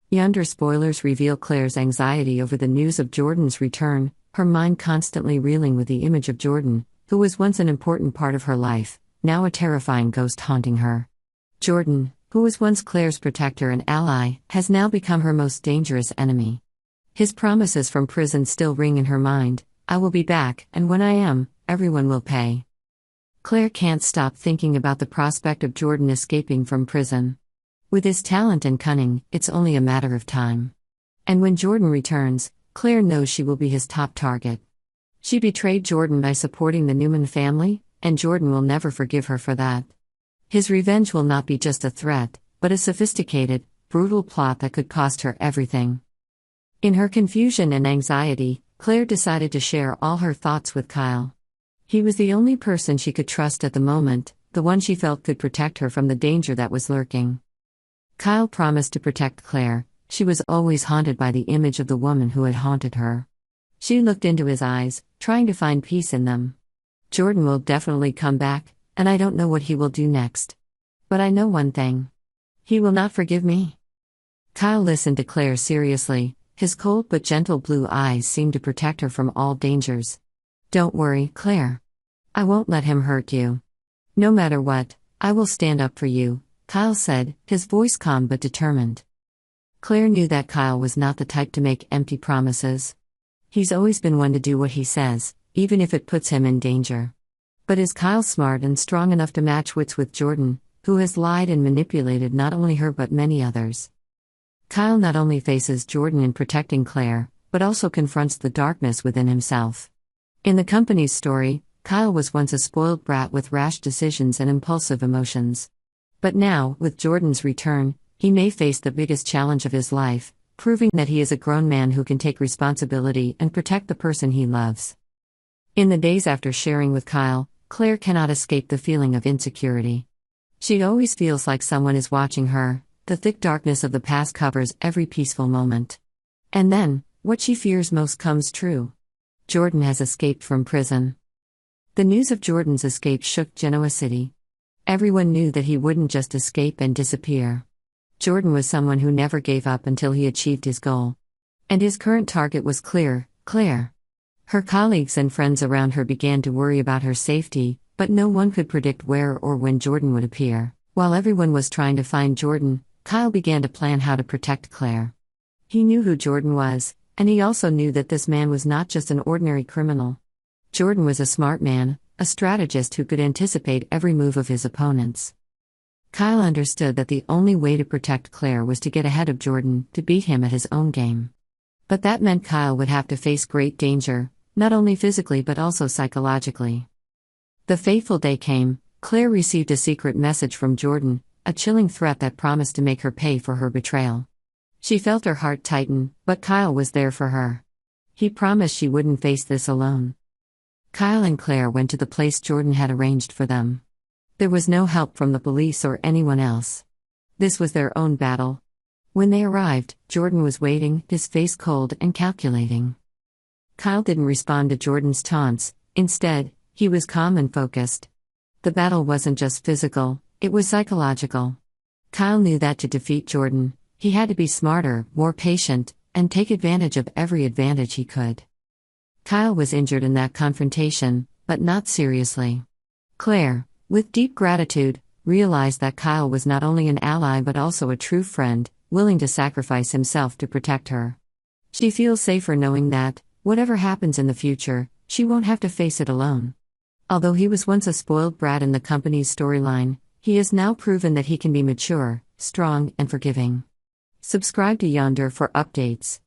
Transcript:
Yonder spoilers reveal Claire's anxiety over the news of Jordan's return, her mind constantly reeling with the image of Jordan, who was once an important part of her life, now a terrifying ghost haunting her. Jordan, who was once Claire's protector and ally, has now become her most dangerous enemy. His promises from prison still ring in her mind: "I will be back, and when I am, everyone will pay." Claire can't stop thinking about the prospect of Jordan escaping from prison. With his talent and cunning, it's only a matter of time. And when Jordan returns, Claire knows she will be his top target. She betrayed Jordan by supporting the Newman family, and Jordan will never forgive her for that. His revenge will not be just a threat, but a sophisticated, brutal plot that could cost her everything. In her confusion and anxiety, Claire decided to share all her thoughts with Kyle. He was the only person she could trust at the moment, the one she felt could protect her from the danger that was lurking. Kyle promised to protect Claire. She was always haunted by the image of the woman who had haunted her. She looked into his eyes, trying to find peace in them. "Jordan will definitely come back, and I don't know what he will do next. But I know one thing. He will not forgive me." Kyle listened to Claire seriously. His cold but gentle blue eyes seemed to protect her from all dangers. "Don't worry, Claire. I won't let him hurt you. No matter what, I will stand up for you," Kyle said, his voice calm but determined. Claire knew that Kyle was not the type to make empty promises. He's always been one to do what he says, even if it puts him in danger. But is Kyle smart and strong enough to match wits with Jordan, who has lied and manipulated not only her but many others? Kyle not only faces Jordan in protecting Claire, but also confronts the darkness within himself. In the company's story, Kyle was once a spoiled brat with rash decisions and impulsive emotions. But now, with Jordan's return, he may face the biggest challenge of his life, proving that he is a grown man who can take responsibility and protect the person he loves. In the days after sharing with Kyle, Claire cannot escape the feeling of insecurity. She always feels like someone is watching her. The thick darkness of the past covers every peaceful moment. And then, what she fears most comes true. Jordan has escaped from prison. The news of Jordan's escape shook Genoa City. Everyone knew that he wouldn't just escape and disappear. Jordan was someone who never gave up until he achieved his goal. And his current target was clear: Claire. Her colleagues and friends around her began to worry about her safety, but no one could predict where or when Jordan would appear. While everyone was trying to find Jordan, Kyle began to plan how to protect Claire. He knew who Jordan was, and he also knew that this man was not just an ordinary criminal. Jordan was a smart man, a strategist who could anticipate every move of his opponents. Kyle understood that the only way to protect Claire was to get ahead of Jordan, to beat him at his own game. But that meant Kyle would have to face great danger, not only physically but also psychologically. The fateful day came. Claire received a secret message from Jordan, a chilling threat that promised to make her pay for her betrayal. She felt her heart tighten, but Kyle was there for her. He promised she wouldn't face this alone. Kyle and Claire went to the place Jordan had arranged for them. There was no help from the police or anyone else. This was their own battle. When they arrived, Jordan was waiting, his face cold and calculating. Kyle didn't respond to Jordan's taunts. Instead, he was calm and focused. The battle wasn't just physical, it was psychological. Kyle knew that to defeat Jordan, he had to be smarter, more patient, and take advantage of every advantage he could. Kyle was injured in that confrontation, but not seriously. Claire, with deep gratitude, realized that Kyle was not only an ally but also a true friend, willing to sacrifice himself to protect her. She feels safer knowing that, whatever happens in the future, she won't have to face it alone. Although he was once a spoiled brat in the company's storyline, he has now proven that he can be mature, strong, and forgiving. Subscribe to Yonder for updates.